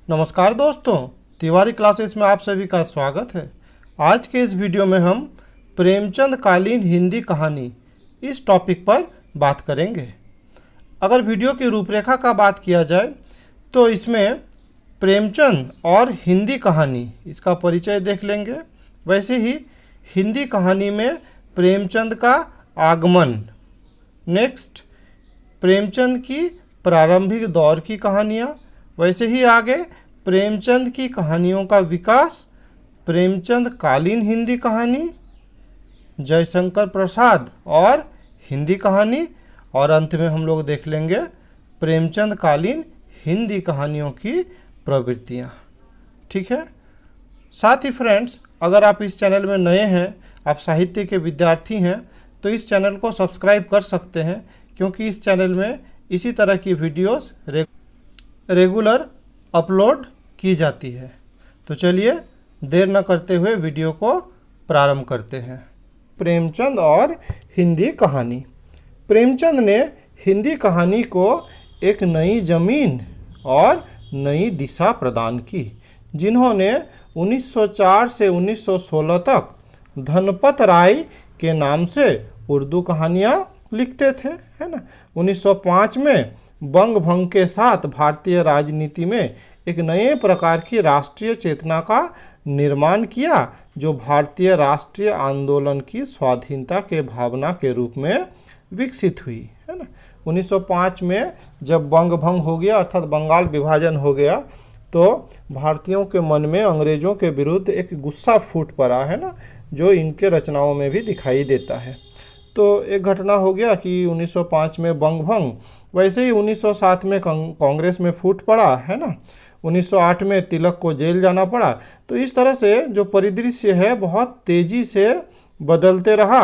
नमस्कार दोस्तों, तिवारी क्लासेस में आप सभी का स्वागत है। आज के इस वीडियो में हम प्रेमचंद कालीन हिंदी कहानी इस टॉपिक पर बात करेंगे। अगर वीडियो की रूपरेखा का बात किया जाए तो इसमें प्रेमचंद और हिंदी कहानी इसका परिचय देख लेंगे। वैसे ही हिंदी कहानी में प्रेमचंद का आगमन, नेक्स्ट प्रेमचंद की प्रारंभिक दौर की कहानियाँ, वैसे ही आगे प्रेमचंद की कहानियों का विकास, प्रेमचंद कालीन हिंदी कहानी, जयशंकर प्रसाद और हिंदी कहानी, और अंत में हम लोग देख लेंगे प्रेमचंद कालीन हिंदी कहानियों की प्रवृत्तियाँ। ठीक है। साथ ही फ्रेंड्स, अगर आप इस चैनल में नए हैं, आप साहित्य के विद्यार्थी हैं, तो इस चैनल को सब्सक्राइब कर सकते हैं, क्योंकि इस चैनल में इसी तरह की वीडियोस रेगुलर अपलोड की जाती है। तो चलिए देर न करते हुए वीडियो को प्रारंभ करते हैं। प्रेमचंद और हिंदी कहानी। प्रेमचंद ने हिंदी कहानी को एक नई जमीन और नई दिशा प्रदान की, जिन्होंने 1904 से 1916 तक धनपत राय के नाम से उर्दू कहानियाँ लिखते थे, है ना। 1905 में बंग भंग के साथ भारतीय राजनीति में एक नए प्रकार की राष्ट्रीय चेतना का निर्माण किया, जो भारतीय राष्ट्रीय आंदोलन की स्वाधीनता के भावना के रूप में विकसित हुई, है ना। 1905 में जब बंग भंग हो गया, अर्थात बंगाल विभाजन हो गया, तो भारतीयों के मन में अंग्रेजों के विरुद्ध एक गुस्सा फूट पड़ा, है ना, जो इनके रचनाओं में भी दिखाई देता है। तो एक घटना हो गया कि 1905 में बंग भंग, वैसे ही 1907 में कांग्रेस में फूट पड़ा, है ना। 1908 में तिलक को जेल जाना पड़ा। तो इस तरह से जो परिदृश्य है बहुत तेजी से बदलते रहा,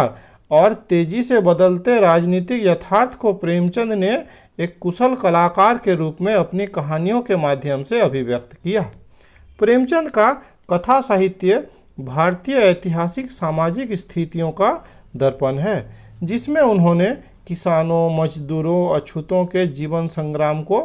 और तेजी से बदलते राजनीतिक यथार्थ को प्रेमचंद ने एक कुशल कलाकार के रूप में अपनी कहानियों के माध्यम से अभिव्यक्त किया। प्रेमचंद का कथा साहित्य भारतीय ऐतिहासिक सामाजिक स्थितियों का दर्पण है, जिसमें उन्होंने किसानों, मजदूरों, अछूतों के जीवन संग्राम को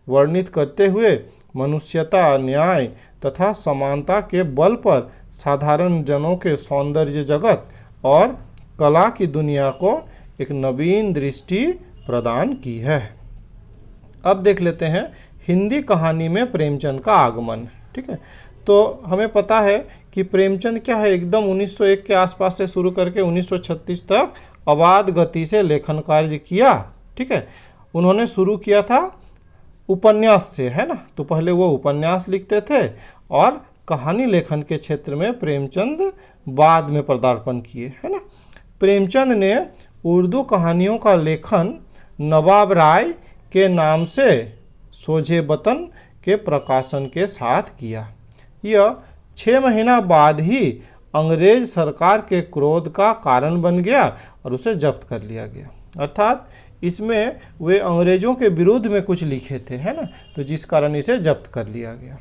वर्णित करते हुए मनुष्यता, न्याय तथा समानता के बल पर साधारण जनों के सौंदर्य जगत और कला की दुनिया को एक नवीन दृष्टि प्रदान की है। अब देख लेते हैं हिंदी कहानी में प्रेमचंद का आगमन। ठीक है। तो हमें पता है कि प्रेमचंद क्या है, एकदम 1901 के आसपास से शुरू करके 1936 तक अबाध गति से लेखन कार्य किया। ठीक है। उन्होंने शुरू किया था उपन्यास से, है ना। तो पहले वो उपन्यास लिखते थे, और कहानी लेखन के क्षेत्र में प्रेमचंद बाद में पदार्पण किए, है ना। प्रेमचंद ने उर्दू कहानियों का लेखन नवाब राय के नाम से सोझे वतन के प्रकाशन के साथ किया। यह 6 महीना बाद ही अंग्रेज सरकार के क्रोध का कारण बन गया और उसे जब्त कर लिया गया। अर्थात इसमें वे अंग्रेजों के विरुद्ध में कुछ लिखे थे, है ना, तो जिस कारण इसे जब्त कर लिया गया।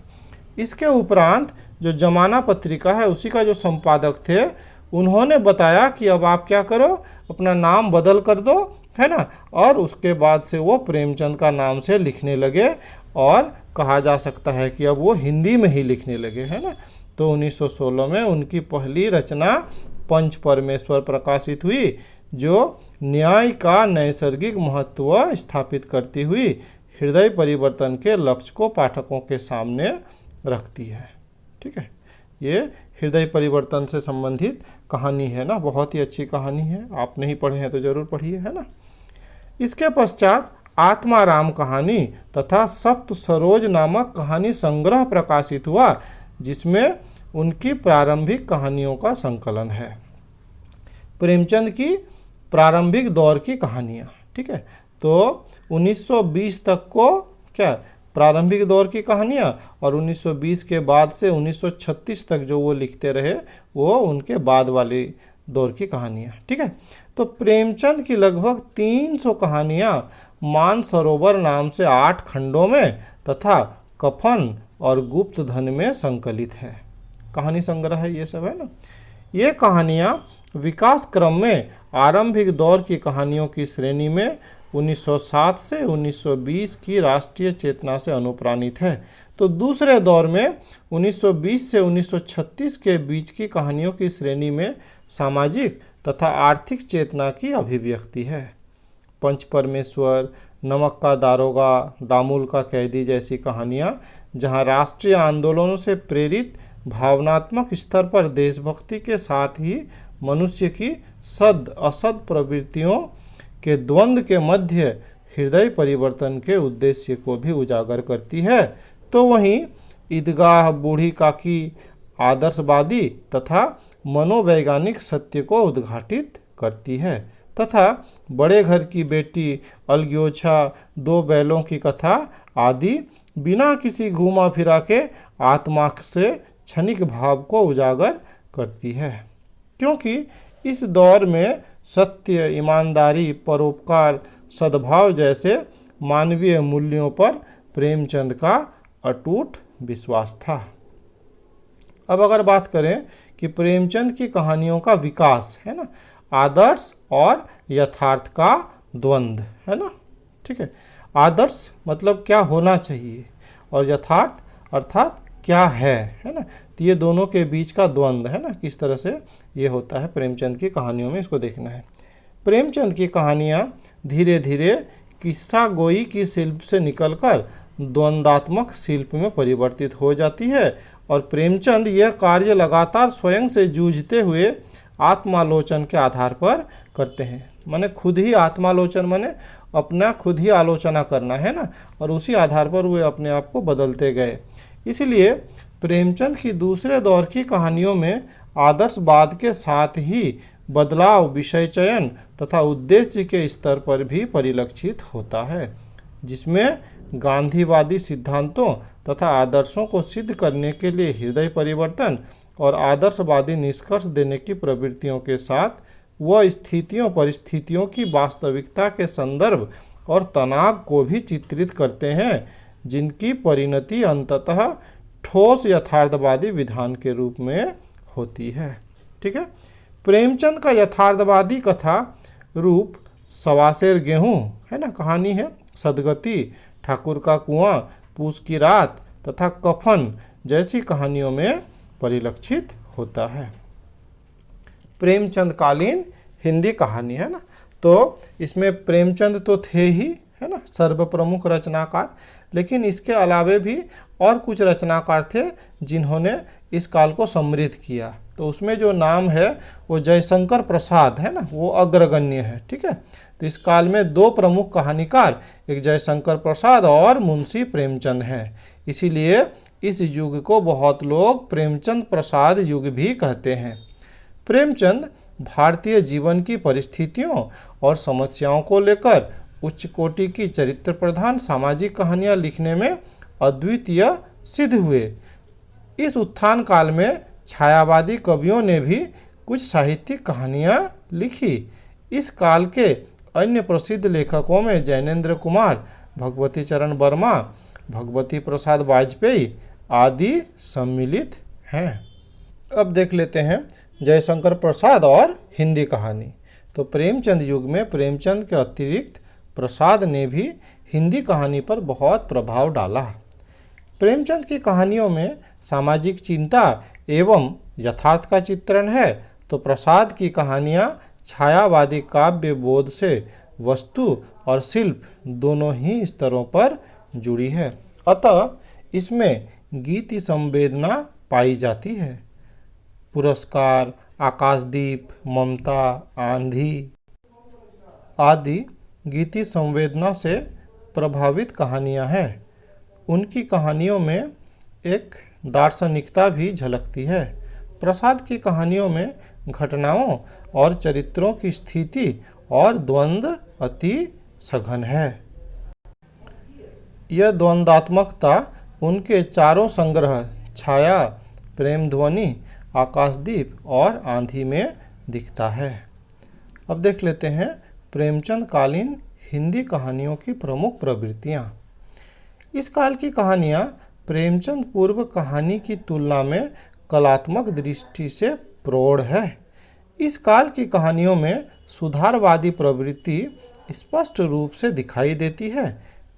इसके उपरांत जो जमाना पत्रिका है उसी का जो संपादक थे, उन्होंने बताया कि अब आप क्या करो, अपना नाम बदल कर दो, है ना। और उसके बाद से वो प्रेमचंद का नाम से लिखने लगे, और कहा जा सकता है कि अब वो हिंदी में ही लिखने लगे, है ना। तो 1916 में उनकी पहली रचना पंच परमेश्वर प्रकाशित हुई, जो न्याय का नैसर्गिक महत्व स्थापित करती हुई हृदय परिवर्तन के लक्ष्य को पाठकों के सामने रखती है। ठीक है। ये हृदय परिवर्तन से संबंधित कहानी है ना, बहुत ही अच्छी कहानी है। आप नहीं पढ़े हैं तो जरूर पढ़िए, है ना। इसके पश्चात आत्माराम कहानी तथा सप्त सरोज नामक कहानी संग्रह प्रकाशित हुआ, जिसमें उनकी प्रारंभिक कहानियों का संकलन है। प्रेमचंद की प्रारंभिक दौर की कहानियाँ। ठीक है। तो 1920 तक को क्या प्रारंभिक दौर की कहानियाँ, और 1920 के बाद से 1936 तक जो वो लिखते रहे वो उनके बाद वाली दौर की कहानियाँ। ठीक है। तो प्रेमचंद की लगभग 300 कहानियाँ मानसरोवर नाम से 8 खंडों में तथा कफन और गुप्त धन में संकलित है। कहानी संग्रह है ये सब, है ना। ये कहानियाँ विकास क्रम में आरंभिक दौर की कहानियों की श्रेणी में 1907 से 1920 की राष्ट्रीय चेतना से अनुप्राणित है। तो दूसरे दौर में 1920 से 1936 के बीच की कहानियों की श्रेणी में सामाजिक तथा आर्थिक चेतना की अभिव्यक्ति है। पंच परमेश्वर, नमक का दारोगा, दामुल का कैदी जैसी कहानियाँ, जहाँ राष्ट्रीय आंदोलनों से प्रेरित भावनात्मक स्तर पर देशभक्ति के साथ ही मनुष्य की सद असद प्रवृत्तियों के द्वंद्व के मध्य हृदय परिवर्तन के उद्देश्य को भी उजागर करती है, तो वहीं ईदगाह बूढ़ी काकी आदर्शवादी तथा मनोवैज्ञानिक सत्य को उद्घाटित करती है, तथा बड़े घर की बेटी, अलग्योछा, दो बैलों की कथा आदि बिना किसी घुमा फिरा के आत्मा से क्षणिक भाव को उजागर करती है। क्योंकि इस दौर में सत्य, ईमानदारी, परोपकार, सद्भाव जैसे मानवीय मूल्यों पर प्रेमचंद का अटूट विश्वास था। अब अगर बात करें कि प्रेमचंद की कहानियों का विकास है ना, आदर्श और यथार्थ का द्वंद्व है ना, ठीक है। आदर्श मतलब क्या होना चाहिए और यथार्थ अर्थात क्या है ना, तो ये दोनों के बीच का द्वंद्व है ना, किस तरह से ये होता है प्रेमचंद की कहानियों में, इसको देखना है। प्रेमचंद की कहानियाँ धीरे धीरे किस्सा गोई की शिल्प से निकलकर द्वंद्वात्मक शिल्प में परिवर्तित हो जाती है और प्रेमचंद यह कार्य लगातार स्वयं से जूझते हुए आत्मालोचन के आधार पर करते हैं। माने खुद ही आत्मालोचन माने अपना खुद ही आलोचना करना है ना, और उसी आधार पर वे अपने आप को बदलते गए। इसलिए प्रेमचंद की दूसरे दौर की कहानियों में आदर्शवाद के साथ ही बदलाव विषय चयन तथा उद्देश्य के स्तर पर भी परिलक्षित होता है, जिसमें गांधीवादी सिद्धांतों तथा आदर्शों को सिद्ध करने के लिए हृदय परिवर्तन और आदर्शवादी निष्कर्ष देने की प्रवृत्तियों के साथ वह स्थितियों परिस्थितियों की वास्तविकता के संदर्भ और तनाव को भी चित्रित करते हैं, जिनकी परिणति अंततः ठोस यथार्थवादी विधान के रूप में होती है। ठीक है। प्रेमचंद का यथार्थवादी कथा रूप सवासेर गेहूँ है ना, कहानी है, सदगति, ठाकुर का कुआं, पूस की रात तथा कफन जैसी कहानियों में परिलक्षित होता है। प्रेमचंद कालीन हिंदी कहानी है ना, तो इसमें प्रेमचंद तो थे ही है ना सर्वप्रमुख रचनाकार, लेकिन इसके अलावे भी और कुछ रचनाकार थे जिन्होंने इस काल को समृद्ध किया। तो उसमें जो नाम है वो जयशंकर प्रसाद है ना, वो अग्रगण्य है। ठीक है। तो इस काल में दो प्रमुख कहानीकार, एक जयशंकर प्रसाद और मुंशी प्रेमचंद हैं। इसीलिए इस युग को बहुत लोग प्रेमचंद प्रसाद युग भी कहते हैं। प्रेमचंद भारतीय जीवन की परिस्थितियों और समस्याओं को लेकर उच्च कोटि की चरित्र प्रधान सामाजिक कहानियां लिखने में अद्वितीय सिद्ध हुए। इस उत्थान काल में छायावादी कवियों ने भी कुछ साहित्यिक कहानियां लिखी। इस काल के अन्य प्रसिद्ध लेखकों में जैनेन्द्र कुमार, भगवती चरण वर्मा, भगवती प्रसाद वाजपेयी आदि सम्मिलित हैं। अब देख लेते हैं जयशंकर प्रसाद और हिंदी कहानी। तो प्रेमचंद युग में प्रेमचंद के अतिरिक्त प्रसाद ने भी हिंदी कहानी पर बहुत प्रभाव डाला। प्रेमचंद की कहानियों में सामाजिक चिंता एवं यथार्थ का चित्रण है, तो प्रसाद की कहानियाँ छायावादी काव्य बोध से वस्तु और शिल्प दोनों ही स्तरों पर जुड़ी है। अतः इसमें गीति संवेदना पाई जाती है। पुरस्कार, आकाशदीप, ममता, आंधी आदि गीति संवेदना से प्रभावित कहानियां हैं। उनकी कहानियों में एक दार्शनिकता भी झलकती है। प्रसाद की कहानियों में घटनाओं और चरित्रों की स्थिति और द्वंद्व अति सघन है। यह द्वंद्वात्मकता उनके चारों संग्रह छाया, प्रेम ध्वनि, आकाशदीप और आंधी में दिखता है। अब देख लेते हैं प्रेमचंद कालीन हिंदी कहानियों की प्रमुख प्रवृत्तियाँ। इस काल की कहानियाँ प्रेमचंद पूर्व कहानी की तुलना में कलात्मक दृष्टि से प्रौढ़ है। इस काल की कहानियों में सुधारवादी प्रवृत्ति स्पष्ट रूप से दिखाई देती है।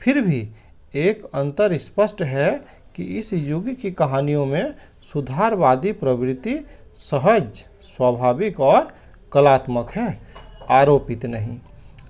फिर भी एक अंतर स्पष्ट है कि इस युग की कहानियों में सुधारवादी प्रवृत्ति सहज, स्वाभाविक और कलात्मक है, आरोपित नहीं।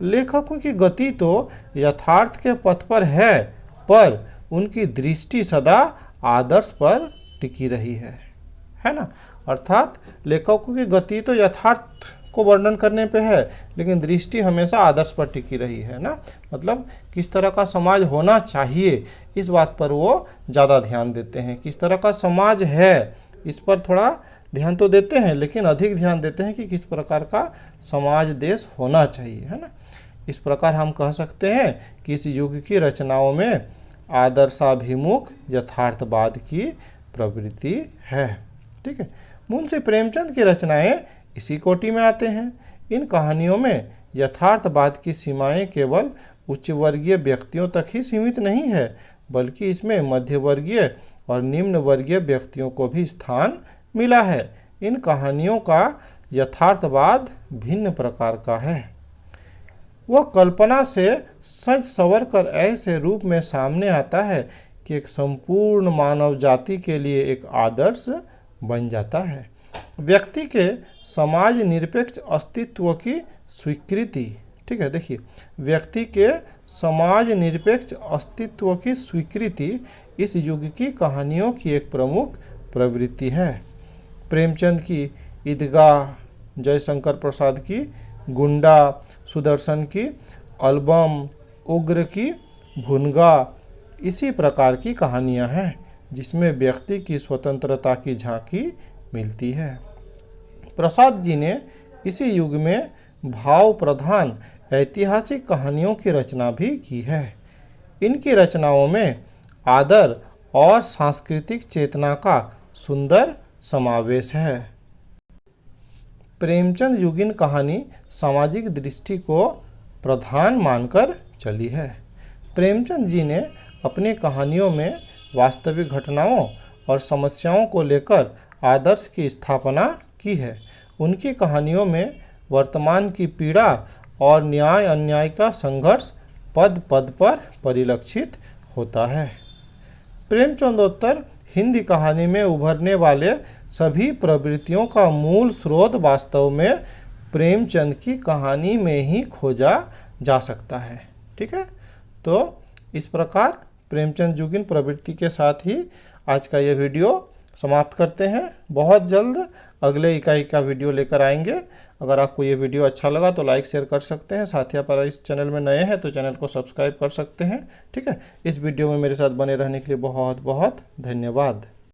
लेखकों की गति तो यथार्थ के पथ पर है, पर उनकी दृष्टि सदा आदर्श पर टिकी रही है ना। अर्थात लेखकों की गति तो यथार्थ को वर्णन करने पे है, लेकिन दृष्टि हमेशा आदर्श पर टिकी रही है ना। मतलब किस तरह का समाज होना चाहिए इस बात पर वो ज़्यादा ध्यान देते हैं। किस तरह का समाज है इस पर थोड़ा ध्यान तो देते हैं, लेकिन अधिक ध्यान देते हैं कि किस प्रकार का समाज देश होना चाहिए, है ना। इस प्रकार हम कह सकते हैं कि इस युग की रचनाओं में आदर्शाभिमुख यथार्थवाद की प्रवृत्ति है। ठीक है, मुंशी प्रेमचंद की रचनाएं इसी कोटि में आते हैं। इन कहानियों में यथार्थवाद की सीमाएं केवल उच्च वर्गीय व्यक्तियों तक ही सीमित नहीं है, बल्कि इसमें मध्यवर्गीय और निम्न वर्गीय व्यक्तियों को भी स्थान मिला है। इन कहानियों का यथार्थवाद भिन्न प्रकार का है। वह कल्पना से सज संवर कर ऐसे रूप में सामने आता है कि एक संपूर्ण मानव जाति के लिए एक आदर्श बन जाता है। व्यक्ति के समाज निरपेक्ष अस्तित्व की स्वीकृति, ठीक है, देखिए, व्यक्ति के समाज निरपेक्ष अस्तित्व की स्वीकृति इस युग की कहानियों की एक प्रमुख प्रवृत्ति है। प्रेमचंद की ईदगाह, जयशंकर प्रसाद की गुंडा, सुदर्शन की एल्बम, उग्र की भुनगा इसी प्रकार की कहानियां हैं जिसमें व्यक्ति की स्वतंत्रता की झांकी मिलती है। प्रसाद जी ने इसी युग में भाव प्रधान ऐतिहासिक कहानियों की रचना भी की है। इनकी रचनाओं में आदर और सांस्कृतिक चेतना का सुंदर समावेश है। प्रेमचंद युगीन कहानी सामाजिक दृष्टि को प्रधान मानकर चली है। प्रेमचंद जी ने अपनी कहानियों में वास्तविक घटनाओं और समस्याओं को लेकर आदर्श की स्थापना की है। उनकी कहानियों में वर्तमान की पीड़ा और न्याय अन्याय का संघर्ष पद पद पर परिलक्षित होता है। प्रेमचंदोत्तर हिंदी कहानी में उभरने वाले सभी प्रवृत्तियों का मूल स्रोत वास्तव में प्रेमचंद की कहानी में ही खोजा जा सकता है। ठीक है, तो इस प्रकार प्रेमचंद युगीन प्रवृत्ति के साथ ही आज का ये वीडियो समाप्त करते हैं। बहुत जल्द अगले इकाई का वीडियो लेकर आएंगे। अगर आपको ये वीडियो अच्छा लगा तो लाइक शेयर कर सकते हैं। साथ ही आप इस चैनल में नए हैं तो चैनल को सब्सक्राइब कर सकते हैं। ठीक है, इस वीडियो में मेरे साथ बने रहने के लिए बहुत बहुत धन्यवाद।